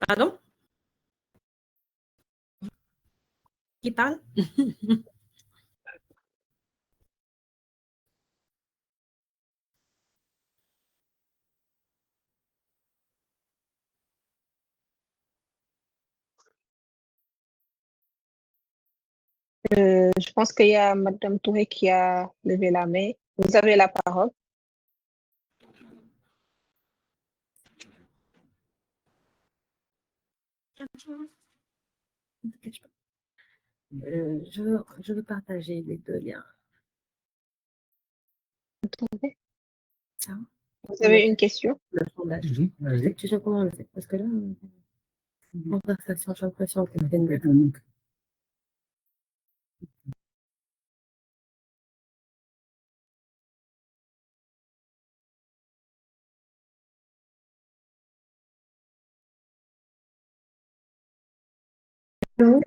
A: Pardon? Qui parle?
C: Je pense qu'il y a Madame Touré qui a levé la main. Vous avez la parole.
A: Je veux partager les deux liens. Ça,
C: Vous avez une question?
A: le sondage. Je sais comment on le fait. Parce que là, conversation, j'ai l'impression que c'est une...
D: Allô?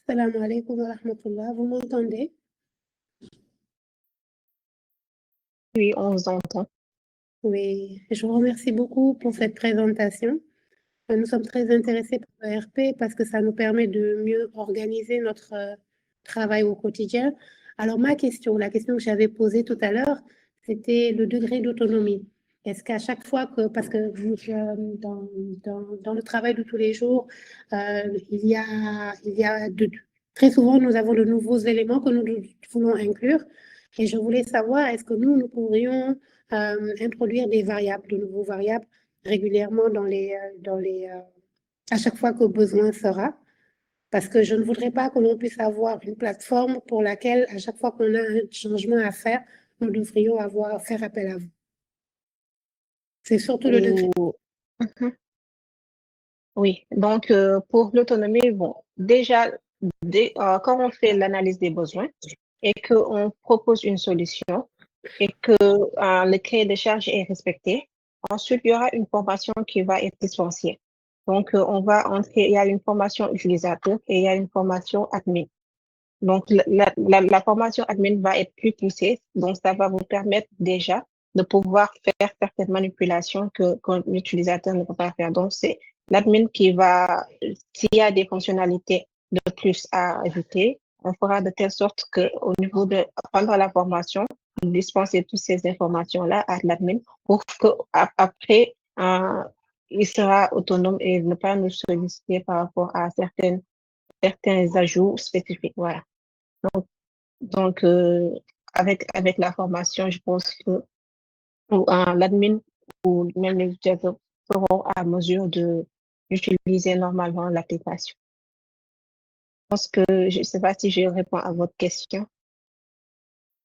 D: Salam alaikum wa rahmatullah. Vous m'entendez?
C: Oui, on vous entend.
D: Oui, je vous remercie beaucoup pour cette présentation. Nous sommes très intéressés par l'ERP parce que ça nous permet de mieux organiser notre travail au quotidien. Alors, la question que j'avais posée tout à l'heure, c'était le degré d'autonomie. Est-ce qu'à chaque fois que, parce que dans le travail de tous les jours, très souvent, nous avons de nouveaux éléments que nous voulons inclure. Et je voulais savoir, est-ce que nous pourrions introduire des variables, de nouveaux variables régulièrement à chaque fois que besoin sera, parce que je ne voudrais pas que l'on puisse avoir une plateforme pour laquelle, à chaque fois qu'on a un changement à faire, nous devrions faire appel à vous. C'est surtout le degré.
C: Mhm. Oui, donc pour l'autonomie, bon, déjà, quand on fait l'analyse des besoins et qu'on propose une solution et que le cahier de charge est respecté, ensuite, il y aura une formation qui va être dispensée. Donc, il y a une formation utilisateur et il y a une formation admin. Donc, la formation admin va être plus poussée. Donc, ça va vous permettre déjà de pouvoir faire certaines manipulations qu'un utilisateur ne peut pas faire. Donc, c'est l'admin qui va, s'il y a des fonctionnalités de plus à ajouter, on fera de telle sorte qu'au niveau pendant la formation, on dispenser toutes ces informations-là à l'admin pour qu'après, il sera autonome et ne pas nous solliciter par rapport à certains ajouts spécifiques. Voilà. Donc, avec la formation, je pense que l'admin ou même les utilisateurs seront à mesure d'utiliser normalement l'application. Je pense que je ne sais pas si je réponds à votre question.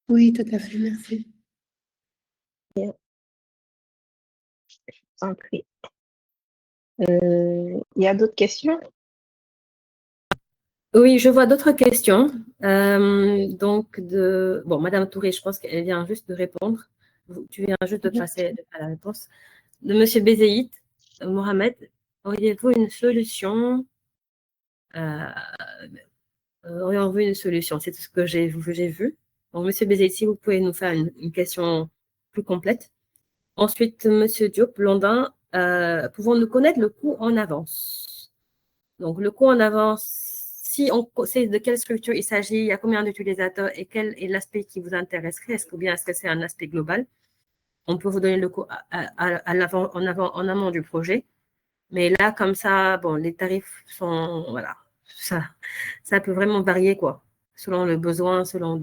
D: Oui, tout à fait, merci.
C: Bien. En prie. Il y a d'autres questions?
A: Oui, je vois d'autres questions. Bon, Madame Touré, je pense qu'elle vient juste de répondre. Tu viens juste de passer à la réponse. De Monsieur Bézéïd, Mohamed, auriez-vous une solution? Aurions-vous une solution? C'est tout ce que j'ai vu. Donc, Monsieur Bézéïd, si vous pouvez nous faire une question plus complète. Ensuite, Monsieur Diop, Blondin, pouvons-nous connaître le coût en avance? Donc, le coût en avance, si on sait de quelle structure il s'agit, il y a combien d'utilisateurs et quel est l'aspect qui vous intéresserait, est-ce que c'est un aspect global? On peut vous donner le coût en amont du projet. Mais là, comme ça, bon, les tarifs sont, voilà, ça peut vraiment varier, quoi, selon le besoin, selon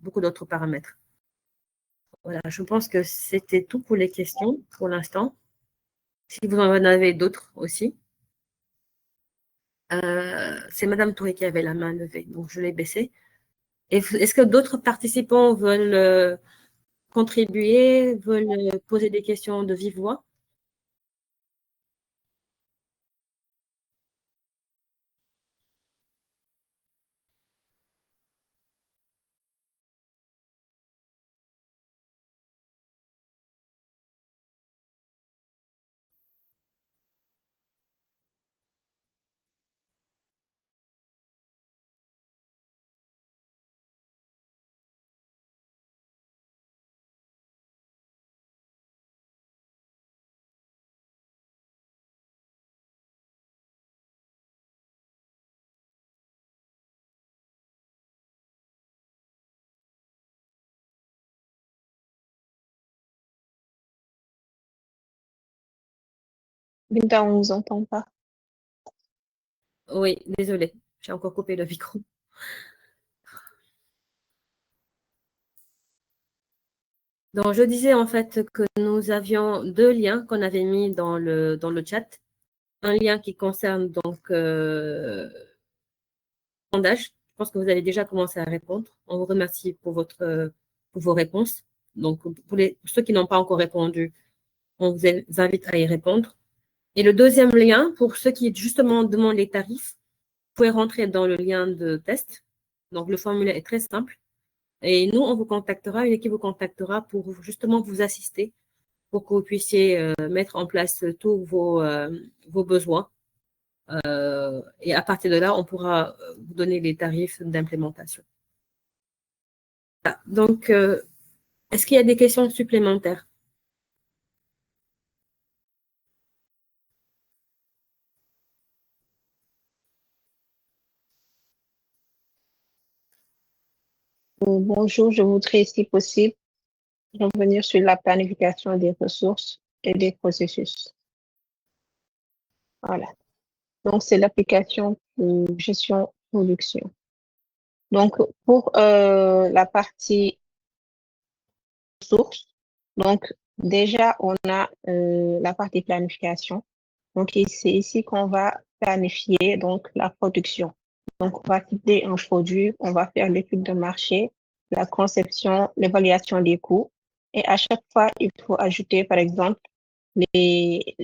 A: beaucoup d'autres paramètres. Voilà, je pense que c'était tout pour les questions pour l'instant. Si vous en avez d'autres aussi. C'est Madame Touré qui avait la main levée, donc je l'ai baissée. Est-ce que d'autres participants veulent contribuer, veulent poser des questions de vive voix?
C: Binta, on ne vous entend pas.
A: Oui, désolée, j'ai encore coupé le micro. Donc, je disais en fait que nous avions deux liens qu'on avait mis dans le chat. Un lien qui concerne donc sondage. Je pense que vous avez déjà commencé à répondre. On vous remercie pour vos réponses. Donc, pour ceux qui n'ont pas encore répondu, on vous invite à y répondre. Et le deuxième lien, pour ceux qui justement demandent les tarifs, vous pouvez rentrer dans le lien de test. Donc, le formulaire est très simple. Et nous, on vous contactera, une équipe vous contactera pour justement vous assister, pour que vous puissiez mettre en place tous vos besoins. Et à partir de là, on pourra vous donner les tarifs d'implémentation. Donc, est-ce qu'il y a des questions supplémentaires?
C: Bonjour, je voudrais, si possible, revenir sur la planification des ressources et des processus. Voilà. Donc, c'est l'application de gestion production. Donc, pour la partie ressources, donc déjà, on a la partie planification. Donc, c'est ici qu'on va planifier donc la production. Donc, on va cibler un produit, on va faire l'étude de marché, la conception, l'évaluation des coûts. Et à chaque fois, il faut ajouter, par exemple, les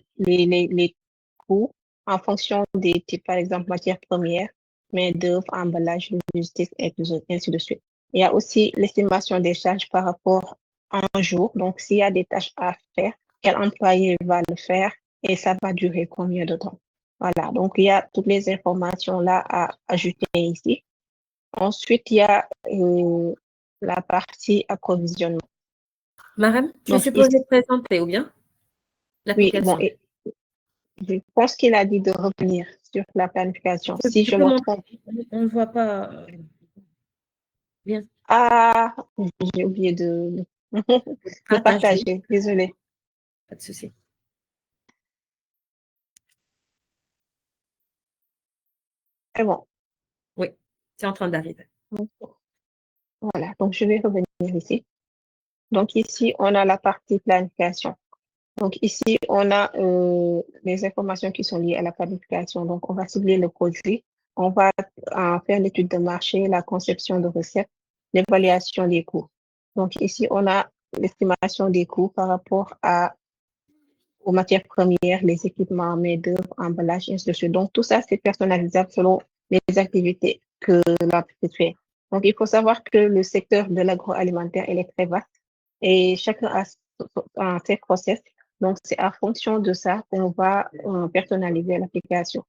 C: coûts en fonction des types, par exemple, matières premières, main-d'œuvre, emballage, logistique, et ainsi de suite. Il y a aussi l'estimation des charges par rapport à un jour. Donc, s'il y a des tâches à faire, quel employé va le faire et ça va durer combien de temps. Voilà, donc il y a toutes les informations là à ajouter ici. Ensuite, il y a la partie approvisionnement.
A: Marem, je
C: Donc,
A: suppose
C: ici,
A: présenter ou bien
C: oui,
A: l'application.
C: bon, je pense qu'il a dit de revenir sur la planification. Si je me trompe.
A: On ne voit pas bien.
C: Ah, j'ai oublié de partager. Désolée.
A: Pas de souci.
C: C'est bon.
A: Oui, c'est en train d'arriver.
C: Voilà, donc je vais revenir ici. Donc ici, on a la partie planification. Donc ici, on a les informations qui sont liées à la planification. Donc, on va cibler le produit, on va faire l'étude de marché, la conception de recettes, l'évaluation des coûts. Donc ici, on a l'estimation des coûts par rapport aux matières premières, les équipements, main-d'œuvre, emballage, ainsi de suite. Donc tout ça, c'est personnalisable selon les activités que l'entreprise fait. Donc il faut savoir que le secteur de l'agroalimentaire, il est très vaste et chacun a ses process. Donc, c'est en fonction de ça qu'on va personnaliser l'application.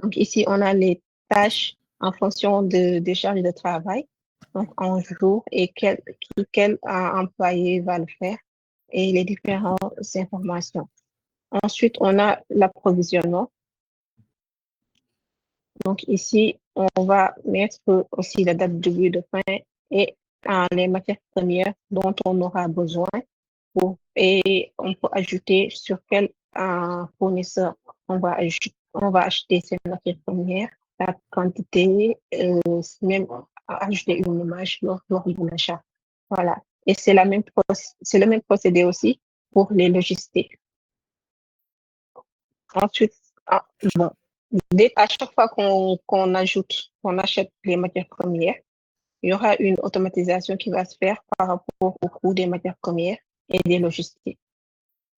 C: Donc, ici, on a les tâches en fonction des charges de travail, donc en jour et quel employé va le faire et les différentes informations. Ensuite, on a l'approvisionnement. Donc, ici, on va mettre aussi la date de début de fin et les matières premières dont on aura besoin. Et on peut ajouter sur quel fournisseur on va acheter ces matières premières, la quantité, même ajouter une image lors de l'achat. Voilà. Et c'est le même procédé aussi pour les logistiques. Ensuite, bon, à chaque fois qu'on achète les matières premières, il y aura une automatisation qui va se faire par rapport au coût des matières premières et des logistiques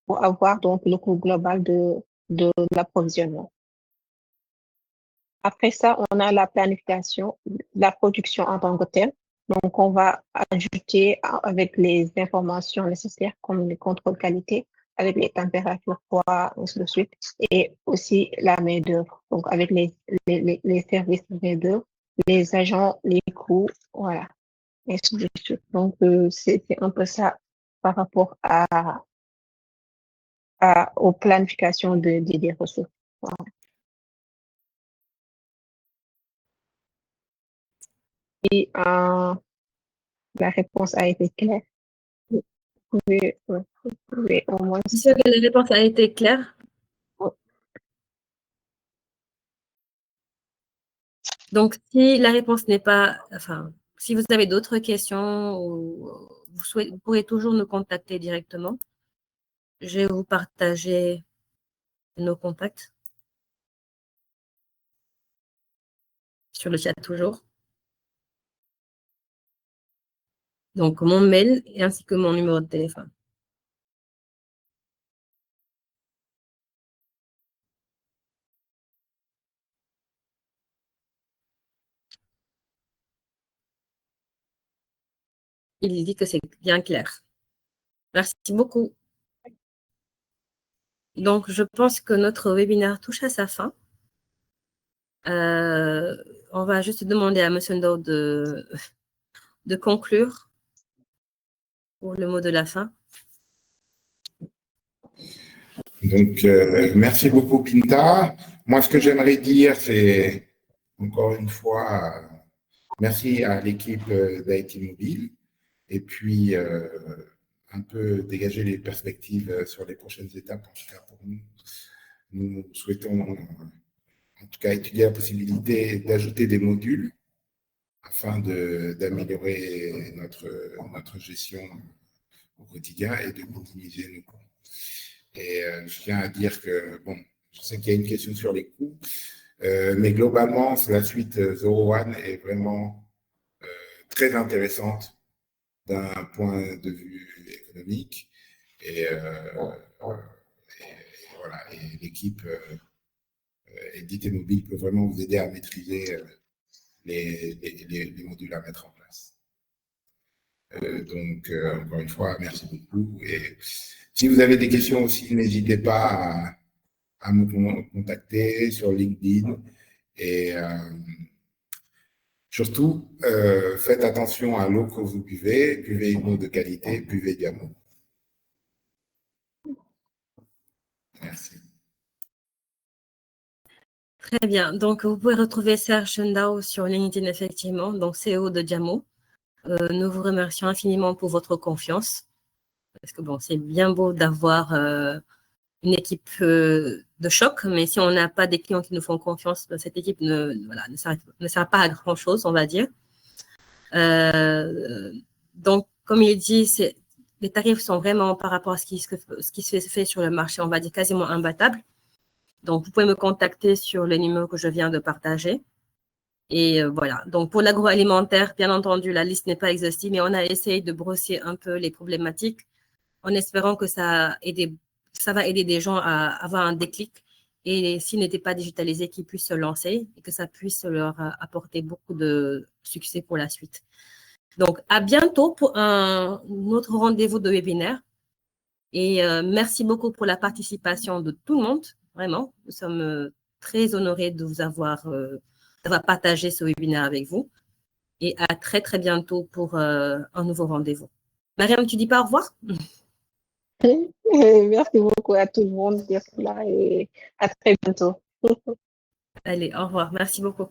C: pour avoir donc le coût global de l'approvisionnement. Après ça, on a la planification, la production en tant que telle. Donc, on va ajouter avec les informations nécessaires comme les contrôles qualité, avec les températures, poids, ainsi de suite, et aussi la main-d'œuvre. Donc, avec les services de main-d'œuvre, les agents, les coûts, voilà, ainsi de suite. Donc, c'est un peu ça par rapport aux planifications des ressources. Voilà. Et la réponse a été claire. Vous pouvez au moins.
A: Je suis sûre que la réponse a été claire. Donc, si la réponse n'est pas, enfin, si vous avez d'autres questions, vous pourrez toujours nous contacter directement. Je vais vous partager nos contacts sur le chat toujours. Donc, mon mail ainsi que mon numéro de téléphone. Il dit que c'est bien clair. Merci beaucoup. Donc, je pense que notre webinaire touche à sa fin. On va juste demander à M. Ndao de conclure pour le mot de la fin.
B: Donc, merci beaucoup, Binta. Moi, ce que j'aimerais dire, c'est, encore une fois, merci à l'équipe d'IT Mobile, et puis un peu dégager les perspectives sur les prochaines étapes, en tout cas pour nous. Nous souhaitons, en tout cas, étudier la possibilité d'ajouter des modules afin d'améliorer notre gestion au quotidien et de minimiser nos coûts. Et je tiens à dire que, bon, je sais qu'il y a une question sur les coûts, mais globalement, la suite Zero One est vraiment très intéressante d'un point de vue économique. Et voilà, et l'équipe Edit et Mobile peut vraiment vous aider à maîtriser les modules à mettre en place. Donc, encore une fois, merci beaucoup. Et si vous avez des questions aussi, n'hésitez pas à me contacter sur LinkedIn. Et surtout, faites attention à l'eau que vous buvez une eau de qualité, buvez Diamo. Merci.
A: Très bien. Donc, vous pouvez retrouver Serge Ndao sur LinkedIn, effectivement, donc CEO de Diamo. Nous vous remercions infiniment pour votre confiance. Parce que, bon, c'est bien beau d'avoir une équipe de choc, mais si on n'a pas des clients qui nous font confiance, cette équipe ne sert pas à grand-chose, on va dire. Donc, comme il dit, les tarifs sont vraiment, par rapport à ce qui se fait sur le marché, on va dire quasiment imbattables. Donc, vous pouvez me contacter sur le numéro que je viens de partager. Et voilà. Donc, pour l'agroalimentaire, bien entendu, la liste n'est pas exhaustive, mais on a essayé de brosser un peu les problématiques en espérant que ça va aider des gens à avoir un déclic et s'ils n'étaient pas digitalisés, qu'ils puissent se lancer et que ça puisse leur apporter beaucoup de succès pour la suite. Donc, à bientôt pour un autre rendez-vous de webinaire. Et merci beaucoup pour la participation de tout le monde. Vraiment, nous sommes très honorés de vous avoir partagé ce webinaire avec vous. Et à très, très bientôt pour un nouveau rendez-vous. Mariam, tu dis pas au revoir?
C: Merci beaucoup à tout le monde d'être là et à très bientôt.
A: Allez, au revoir. Merci beaucoup.